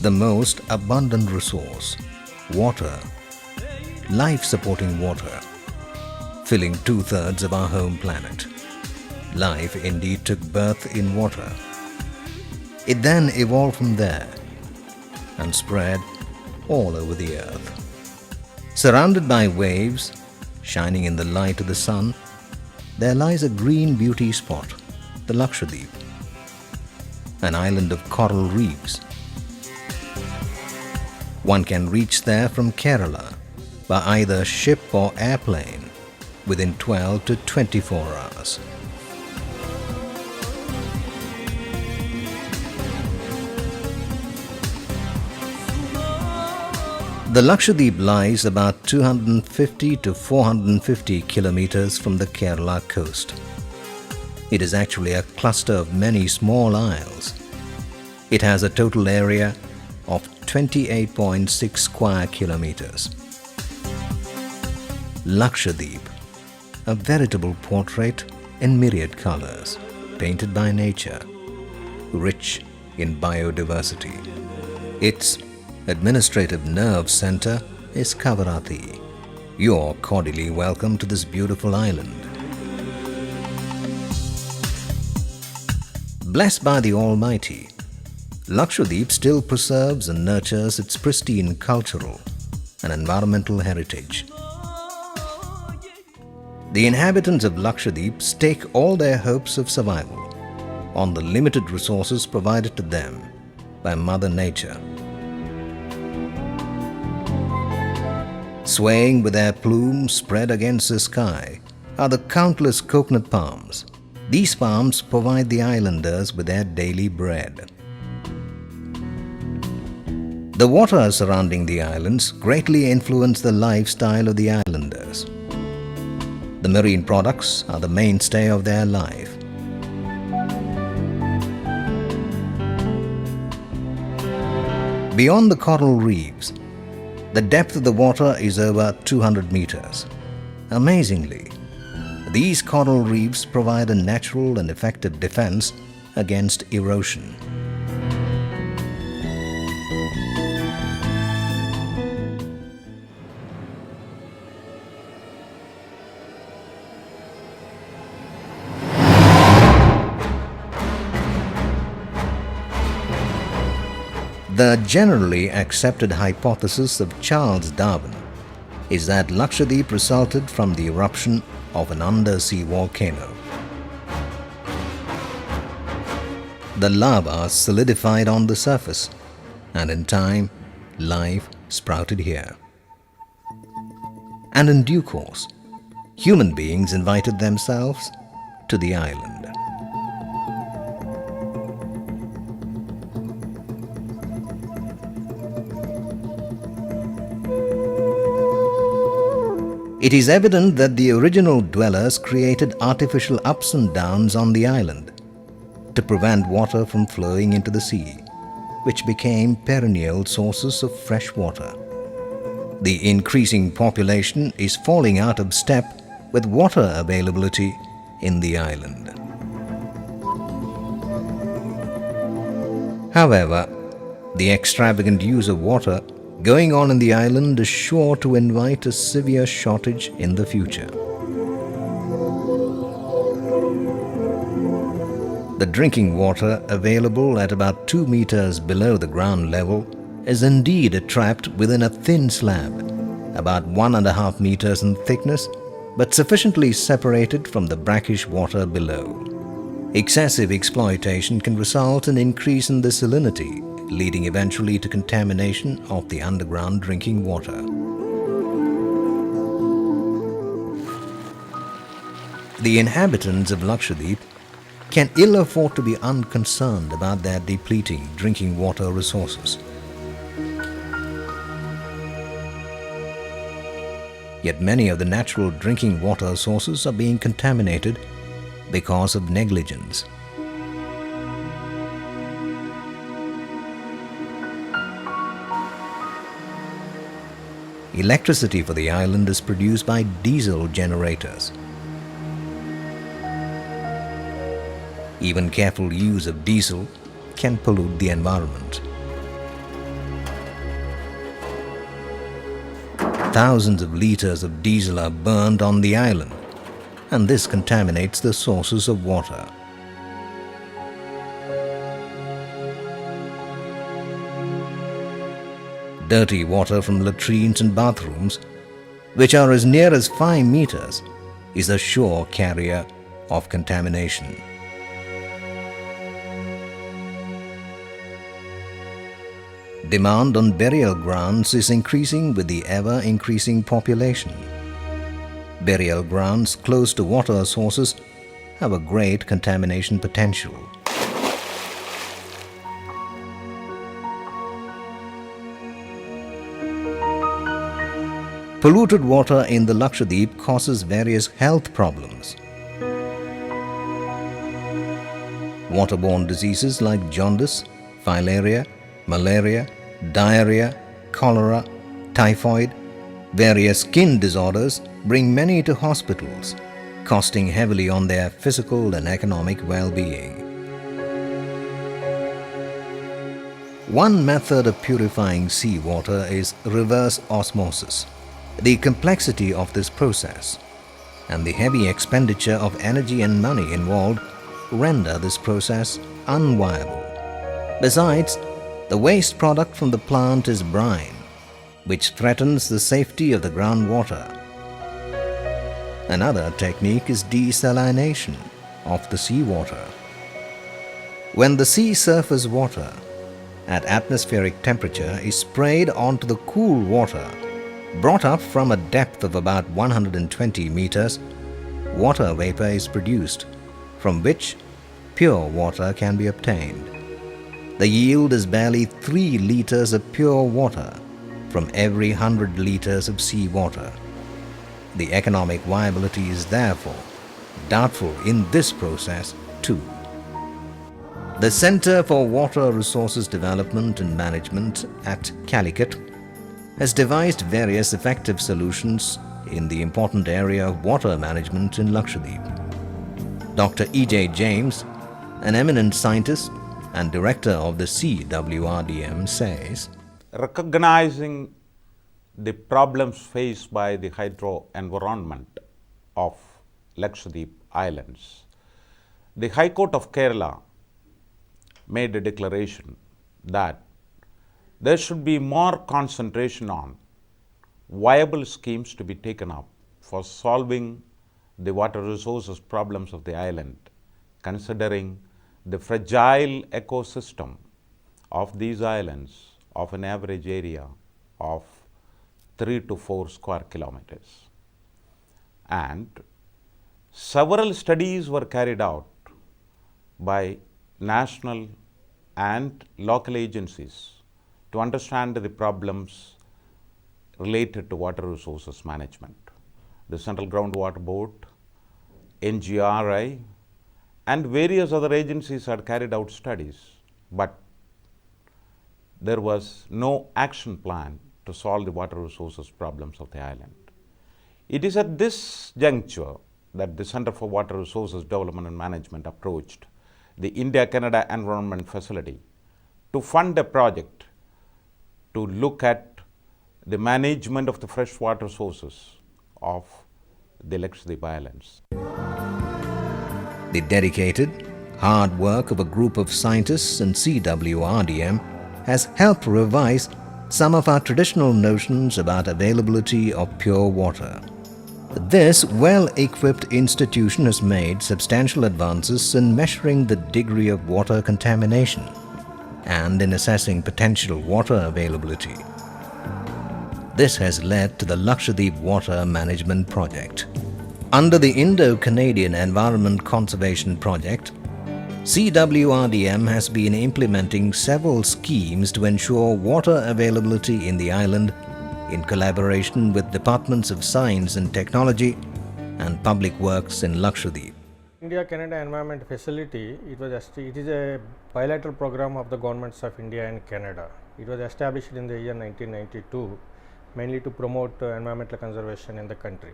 The most abundant resource, water, life-supporting water, filling two-thirds of our home planet. Life indeed took birth in water. It then evolved from there and spread all over the earth. Surrounded by waves, shining in the light of the sun, there lies a green beauty spot, the Lakshadweep, an island of coral reefs. One can reach there from Kerala by either ship or airplane within 12 to 24 hours. The Lakshadweep lies about 250 to 450 kilometers from the Kerala coast. It is actually a cluster of many small isles. It has a total area of 28.6 square kilometers. Lakshadweep, a veritable portrait in myriad colors, painted by nature, rich in biodiversity. Its administrative nerve center is Kavarati. You're cordially welcome to this beautiful island. Blessed by the Almighty, Lakshadweep still preserves and nurtures its pristine cultural and environmental heritage. The inhabitants of Lakshadweep stake all their hopes of survival on the limited resources provided to them by Mother Nature. Swaying with their plumes spread against the sky are the countless coconut palms. These palms provide the islanders with their daily bread. The water surrounding the islands greatly influence the lifestyle of the islanders. The marine products are the mainstay of their life. Beyond the coral reefs, the depth of the water is over 200 meters. Amazingly, these coral reefs provide a natural and effective defense against erosion. The generally accepted hypothesis of Charles Darwin is that Lakshadweep resulted from the eruption of an undersea volcano. The lava solidified on the surface, and in time, life sprouted here. And in due course, human beings invited themselves to the island. It is evident that the original dwellers created artificial ups and downs on the island to prevent water from flowing into the sea, which became perennial sources of fresh water. The increasing population is falling out of step with water availability in the island. However, the extravagant use of water going on in the island is sure to invite a severe shortage in the future. The drinking water available at about 2 meters below the ground level is indeed trapped within a thin slab, about 1.5 meters in thickness, but sufficiently separated from the brackish water below. Excessive exploitation can result in increase in the salinity, leading eventually to contamination of the underground drinking water. The inhabitants of Lakshadweep can ill afford to be unconcerned about their depleting drinking water resources. Yet many of the natural drinking water sources are being contaminated because of negligence. Electricity for the island is produced by diesel generators. Even careful use of diesel can pollute the environment. Thousands of liters of diesel are burned on the island, and this contaminates the sources of water. Dirty water from latrines and bathrooms, which are as near as 5 meters, is a sure carrier of contamination. Demand on burial grounds is increasing with the ever-increasing population. Burial grounds close to water sources have a great contamination potential. Polluted water in the Lakshadweep causes various health problems. Waterborne diseases like jaundice, filaria, malaria, diarrhea, cholera, typhoid, various skin disorders bring many to hospitals, costing heavily on their physical and economic well-being. One method of purifying seawater is reverse osmosis. The complexity of this process and the heavy expenditure of energy and money involved render this process unviable. Besides, the waste product from the plant is brine, which threatens the safety of the groundwater. Another technique is desalination of the seawater. When the sea surface water at atmospheric temperature is sprayed onto the cool water, brought up from a depth of about 120 meters, water vapor is produced, from which pure water can be obtained. The yield is barely 3 liters of pure water from every 100 liters of seawater. The economic viability is therefore doubtful in this process too. The Center for Water Resources Development and Management at Calicut has devised various effective solutions in the important area of water management in Lakshadweep. Dr. E.J. James, an eminent scientist and director of the CWRDM, says, recognizing the problems faced by the hydro environment of Lakshadweep Islands, the High Court of Kerala made a declaration that there should be more concentration on viable schemes to be taken up for solving the water resources problems of the island, considering the fragile ecosystem of these islands of an average area of 3 to 4 square kilometers. And several studies were carried out by national and local agencies to understand the problems related to water resources management. The Central Groundwater Board, NGRI, and various other agencies had carried out studies, but there was no action plan to solve the water resources problems of the island. It is at this juncture that the Center for Water Resources Development and Management approached the India-Canada Environment Facility to fund a project to look at the management of the freshwater sources of the Lakshadweep Islands. The dedicated, hard work of a group of scientists and CWRDM has helped revise some of our traditional notions about availability of pure water. This well-equipped institution has made substantial advances in measuring the degree of water contamination and in assessing potential water availability. This has led to the Lakshadweep Water Management Project. Under the Indo-Canadian Environment Conservation Project, CWRDM has been implementing several schemes to ensure water availability in the island in collaboration with Departments of Science and Technology and Public Works in Lakshadweep. India-Canada Environment Facility, it is a bilateral program of the governments of India and Canada. It was established in the year 1992 mainly to promote environmental conservation in the country.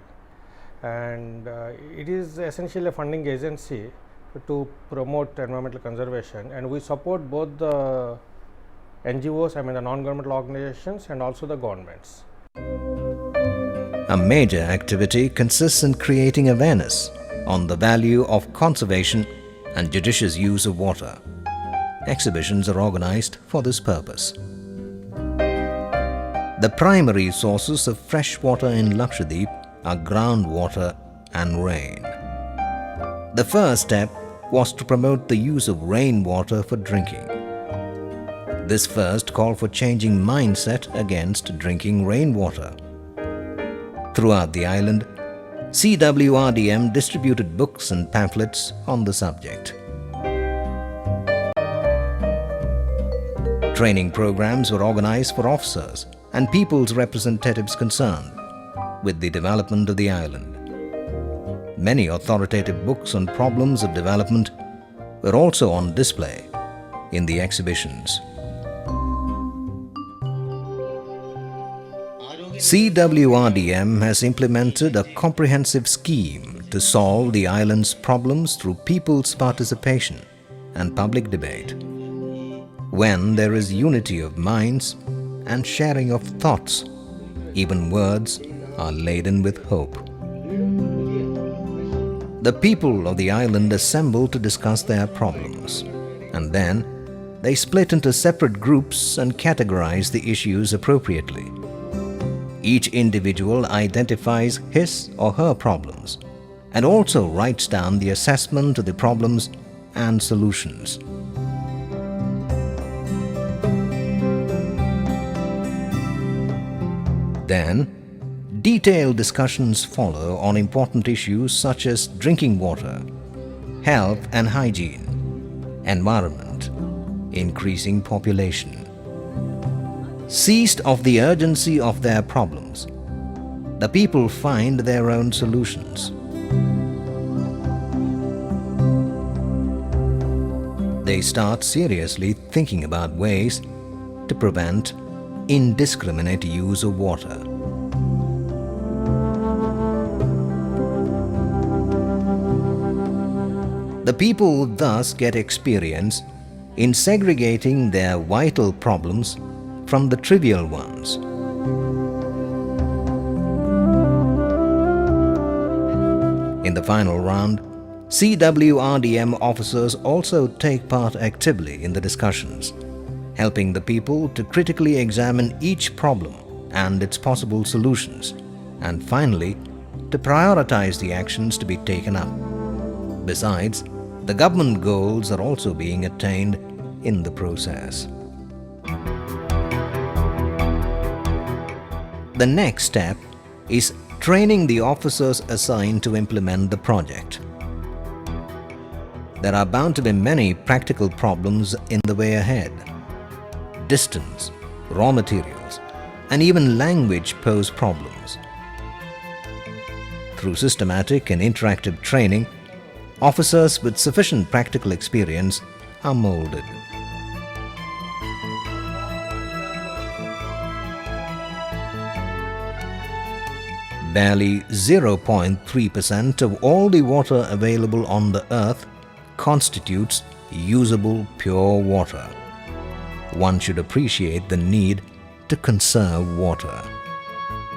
And it is essentially a funding agency to promote environmental conservation, and we support both the NGOs, the non-governmental organizations, and also the governments. A major activity consists in creating awareness on the value of conservation and judicious use of water. Exhibitions are organized for this purpose. The primary sources of fresh water in Lakshadweep are groundwater and rain. The first step was to promote the use of rainwater for drinking. This first called for changing mindset against drinking rainwater. Throughout the island, CWRDM distributed books and pamphlets on the subject. Training programs were organized for officers and people's representatives concerned with the development of the island. Many authoritative books on problems of development were also on display in the exhibitions. CWRDM has implemented a comprehensive scheme to solve the island's problems through people's participation and public debate. When there is unity of minds and sharing of thoughts, even words are laden with hope. The people of the island assemble to discuss their problems, and then they split into separate groups and categorize the issues appropriately. Each individual identifies his or her problems and also writes down the assessment of the problems and solutions. Then, detailed discussions follow on important issues such as drinking water, health and hygiene, environment, increasing population. Seized of the urgency of their problems, the people find their own solutions. They start seriously thinking about ways to prevent indiscriminate use of water. The people thus get experience in segregating their vital problems from the trivial ones. In the final round, CWRDM officers also take part actively in the discussions, helping the people to critically examine each problem and its possible solutions, and finally, to prioritize the actions to be taken up. Besides, the government goals are also being attained in the process. The next step is training the officers assigned to implement the project. There are bound to be many practical problems in the way ahead. Distance, raw materials, and even language pose problems. Through systematic and interactive training, officers with sufficient practical experience are molded. Barely 0.3% of all the water available on the earth constitutes usable pure water. One should appreciate the need to conserve water.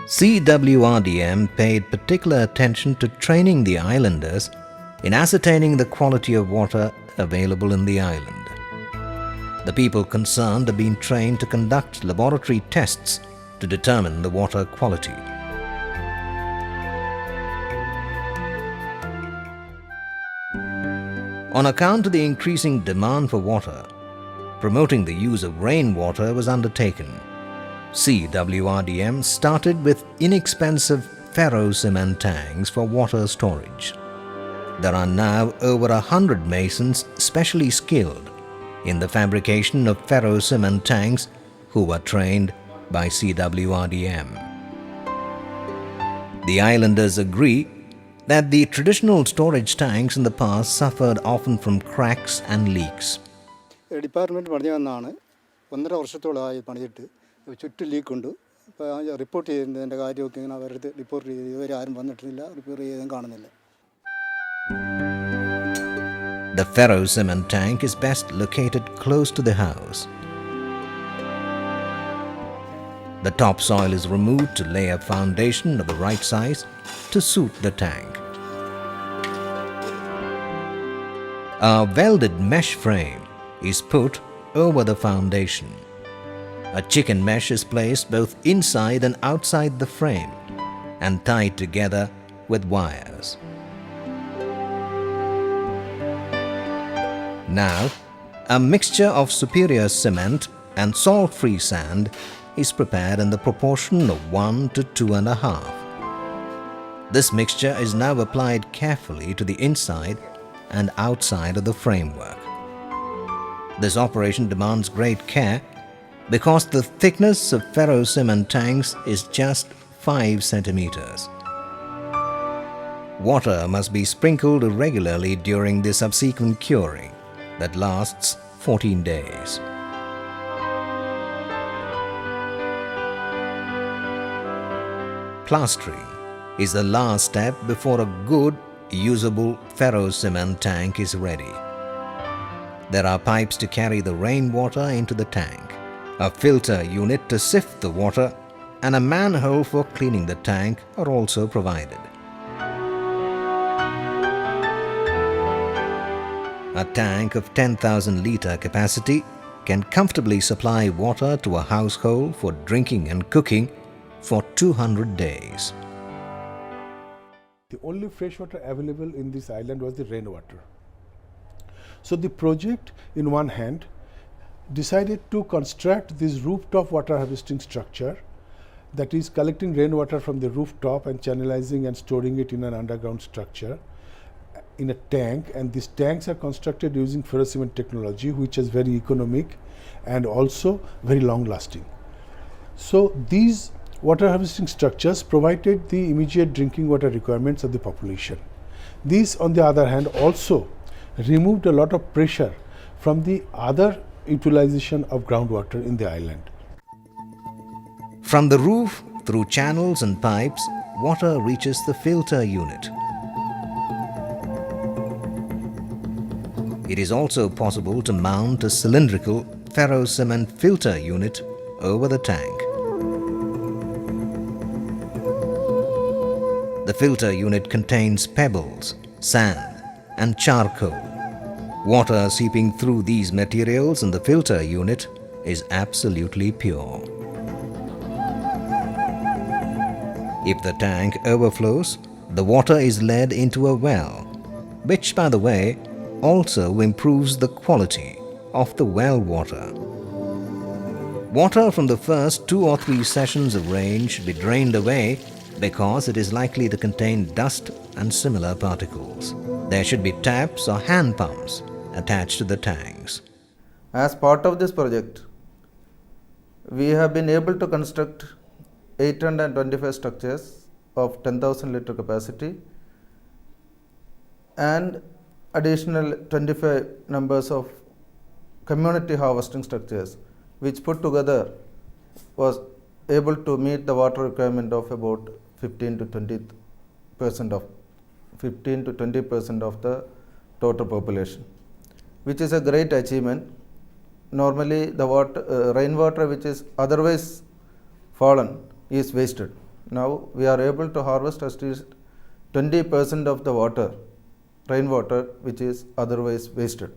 CWRDM paid particular attention to training the islanders in ascertaining the quality of water available in the island. The people concerned have been trained to conduct laboratory tests to determine the water quality. On account of the increasing demand for water, promoting the use of rainwater was undertaken. CWRDM started with inexpensive ferro-cement tanks for water storage. There are now over 100 masons specially skilled in the fabrication of ferro-cement tanks who were trained by CWRDM. The islanders agree that the traditional storage tanks in the past suffered often from cracks and leaks. Department പണിഞ്ഞു വന്നാണ് 1.5 വർഷത്തോളമായി പണിതിട്ട് ചുറ്റും ലീക്കുണ്ട്. അപ്പോൾ report ചെയ്യുന്നതിൻ്റെ കാര്യമൊക്കെ ഇങ്ങനെ അവരുടെ report ചെയ്ത് ഇതുവരെ ആരും വന്നിട്ടില്ല, റിപ്പോർട്ട് ചെയ്തും കാണുന്നില്ല. The ferro-cement tank is best located close to the house. The topsoil is removed to lay a foundation of the right size to suit the tank. A welded mesh frame is put over the foundation. A chicken mesh is placed both inside and outside the frame and tied together with wires. Now, a mixture of superior cement and salt-free sand is prepared in the proportion of 1 to 2.5. This mixture is now applied carefully to the inside and outside of the framework. This operation demands great care because the thickness of ferro-cement tanks is just 5 centimeters. Water must be sprinkled regularly during the subsequent curing that lasts 14 days. Plastering is the last step before a good, usable ferro-cement tank is ready. There are pipes to carry the rainwater into the tank, a filter unit to sift the water, and a manhole for cleaning the tank are also provided. A tank of 10,000 litre capacity can comfortably supply water to a household for drinking and cooking for 200 days. The only fresh water available in this island was the rainwater. So the project, in one hand, decided to construct this rooftop water harvesting structure that is collecting rainwater from the rooftop and channelizing and storing it in an underground structure in a tank, and these tanks are constructed using ferrocement technology, which is very economic and also very long lasting. So these water harvesting structures provided the immediate drinking water requirements of the population. These, on the other hand, also removed a lot of pressure from the other utilization of groundwater in the island. From the roof, through channels and pipes, water reaches the filter unit. It is also possible to mount a cylindrical ferro-cement filter unit over the tank. The filter unit contains pebbles, sand, and charcoal. Water seeping through these materials in the filter unit is absolutely pure. If the tank overflows, the water is led into a well, which, by the way, also improves the quality of the well water. Water from the first 2 or 3 sessions of rain should be drained away because it is likely to contain dust and similar particles. There should be taps or hand pumps attached to the tanks. As part of this project, we have been able to construct 825 structures of 10,000 litre capacity and additional 25 numbers of community harvesting structures, which put together was able to meet the water requirement of about 15 to 20% of the total population, which is a great achievement. Normally, the rainwater which is otherwise fallen is wasted. Now we are able to harvest at least 20% of the rainwater which is otherwise wasted.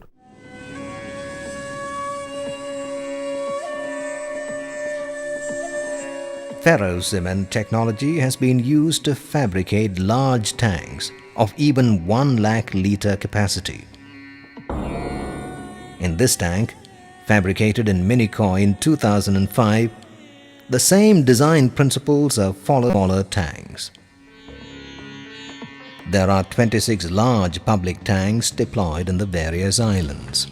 Ferro-cement technology has been used to fabricate large tanks of even 1 lakh litre capacity. In this tank, fabricated in Minicoy in 2005, the same design principles are followed in smaller tanks. There are 26 large public tanks deployed in the various islands.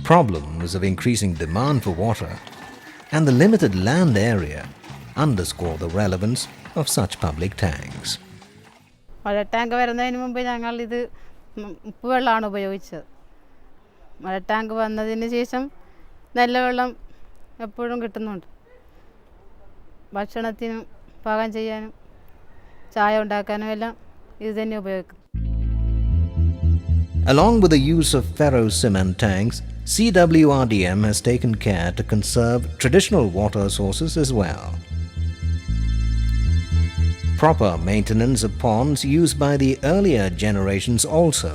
Problems of increasing demand for water and the limited land area underscore the relevance of such public tanks. മഴ tank വരുന്നതിന് മുമ്പ് ഞങ്ങൾ ഇത് ഉപ്പുവെള്ളമാണ് ഉപയോഗിച്ചത്. മഴ tank വന്നതിന് ശേഷം നല്ല വെള്ളം എപ്പോഴും കിട്ടുന്നുണ്ട്. ഭക്ഷണത്തിനും പാകം ചെയ്യാനും ചായ ഉണ്ടാക്കാനും എല്ലാം ഇത് തന്നെ ഉപയോഗിക്കും. Along with the use of ferro-cement tanks, CWRDM has taken care to conserve traditional water sources as well. Proper maintenance of ponds used by the earlier generations also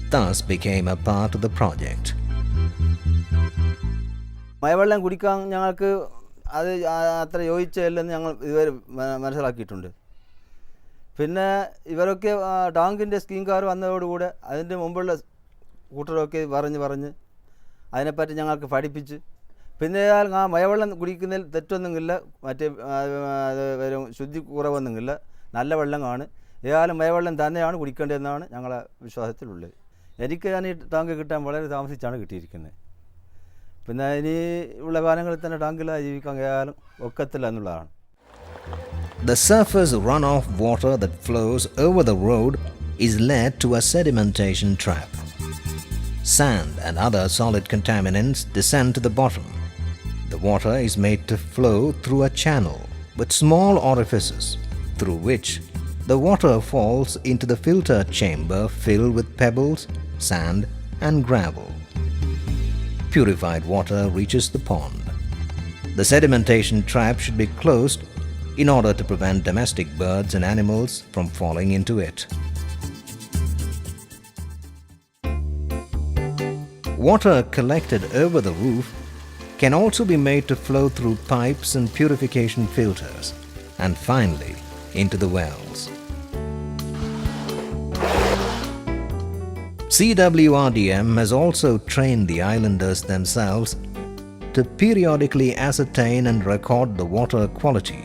thus became a part of the project. മഴവെള്ളം കുടിക്കാൻ ഞങ്ങൾക്ക് അത് അത്ര യോജിച്ചതല്ലെന്ന് ഞങ്ങൾ ഇതുവരെ മനസ്സിലാക്കിയിട്ടുണ്ട്. പിന്നെ ഇവരൊക്കെ ടാങ്കിൻ്റെ സ്കീംകാർ വന്നതോടുകൂടെ അതിൻ്റെ മുമ്പുള്ള കൂട്ടരൊക്കെ പറഞ്ഞ് അതിനെപ്പറ്റി ഞങ്ങൾക്ക് പഠിപ്പിച്ച് പിന്നെ ആ മഴവെള്ളം കുടിക്കുന്നതിൽ തെറ്റൊന്നുമില്ല, മറ്റേ ശുദ്ധി കുറവൊന്നുമില്ല, നല്ല വെള്ളമാണ്. ഏതായാലും മഴവെള്ളം തന്നെയാണ് കുടിക്കേണ്ടതെന്നാണ് ഞങ്ങളെ വിശ്വാസത്തിലുള്ളത്. എനിക്ക് ഞാൻ ഈ ടാങ്ക് കിട്ടാൻ വളരെ താമസിച്ചാണ് കിട്ടിയിരിക്കുന്നത്. പിന്നെ ഇനി ഉള്ള കാലങ്ങളിൽ തന്നെ ടാങ്കിലായി ജീവിക്കാൻ ഏതായാലും ഒക്കത്തില്ല എന്നുള്ളതാണ്. The surface runoff water that flows over the road is led to a sedimentation trap. Sand and other solid contaminants descend to the bottom. The water is made to flow through a channel with small orifices through which the water falls into the filter chamber filled with pebbles, sand and gravel. Purified water reaches the pond. The sedimentation trap should be closed in order to prevent domestic birds and animals from falling into it. Water collected over the roof can also be made to flow through pipes and purification filters and finally into the wells. CWRDM has also trained the islanders themselves to periodically ascertain and record the water quality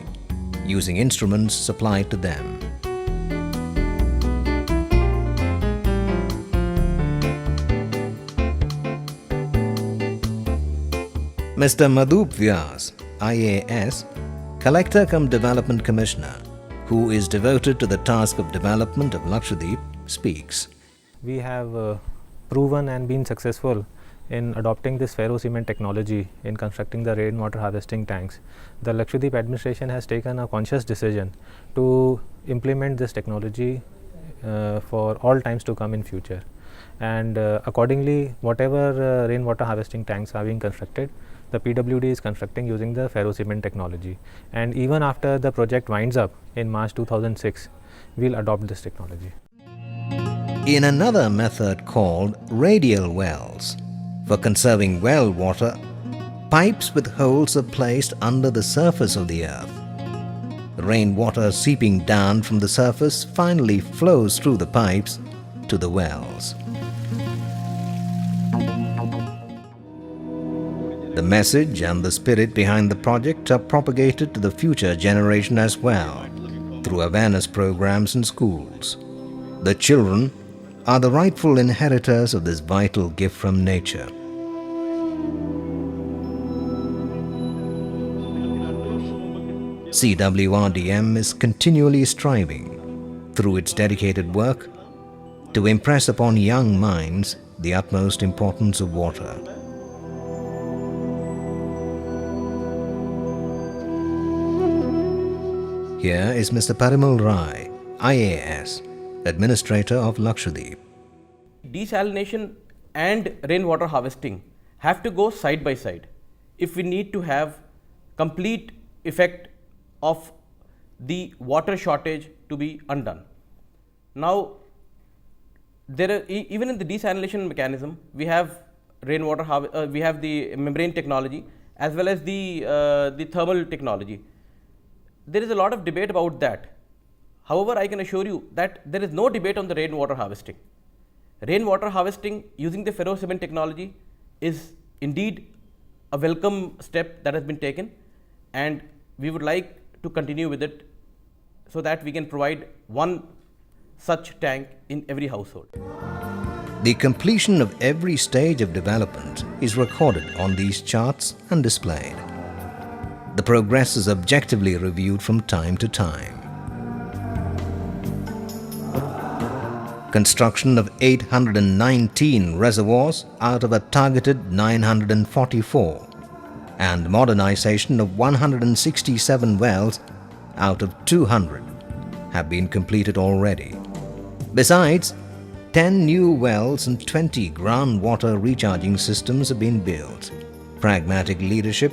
using instruments supplied to them. Mr. Madhup Vyas, IAS, Collector cum Development Commissioner, who is devoted to the task of development of Lakshadweep, speaks. We have proven and been successful in adopting this ferro-cement technology in constructing the rainwater harvesting tanks. The Lakshadweep administration has taken a conscious decision to implement this technology for all times to come in future. And accordingly, whatever rainwater harvesting tanks are being constructed, the PWD is constructing using the ferro-cement technology. And even after the project winds up in March 2006, we'll adopt this technology. In another method called radial wells, for conserving well water, pipes with holes are placed under the surface of the earth. Rainwater seeping down from the surface finally flows through the pipes to the wells. The message and the spirit behind the project are propagated to the future generation as well through awareness programs in schools. The children are the rightful inheritors of this vital gift from nature. CWRDM is continually striving, through its dedicated work, to impress upon young minds the utmost importance of water. Here is Mr. Parimal Rai, IAS, Administrator of Lakshadweep. Desalination and rainwater harvesting have to go side by side if we need to have complete effect of the water shortage to be undone. Now, there are even in the desalination mechanism, we have we have the membrane technology as well as the thermal technology. There is a lot of debate about that. However, I can assure you that there is no debate on the rainwater harvesting. Rainwater harvesting using the ferro-cement technology is indeed a welcome step that has been taken, and we would like to continue with it so that we can provide one such tank in every household. The completion of every stage of development is recorded on these charts and displayed. The progress is objectively reviewed from time to time. Construction of 819 reservoirs out of a targeted 944 and modernization of 167 wells out of 200 have been completed already. Besides, 10 new wells and 20 groundwater recharging systems have been built. Pragmatic leadership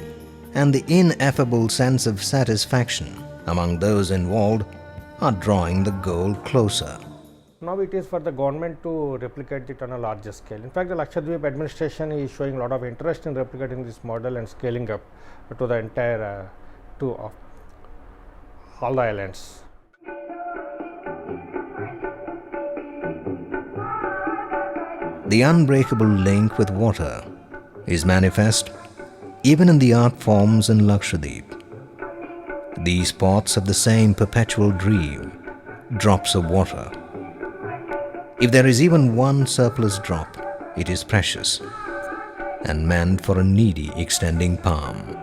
and the ineffable sense of satisfaction among those involved are drawing the goal closer. Now it is for the government to replicate it on a larger scale. In fact, the Lakshadweep administration is showing a lot of interest in replicating this model and scaling up to the entire to all the islands. The unbreakable link with water is manifest even in the art forms in Lakshadweep. These spots have the same perpetual dream, drops of water. If there is even one surplus drop, it is precious and meant for a needy extending palm.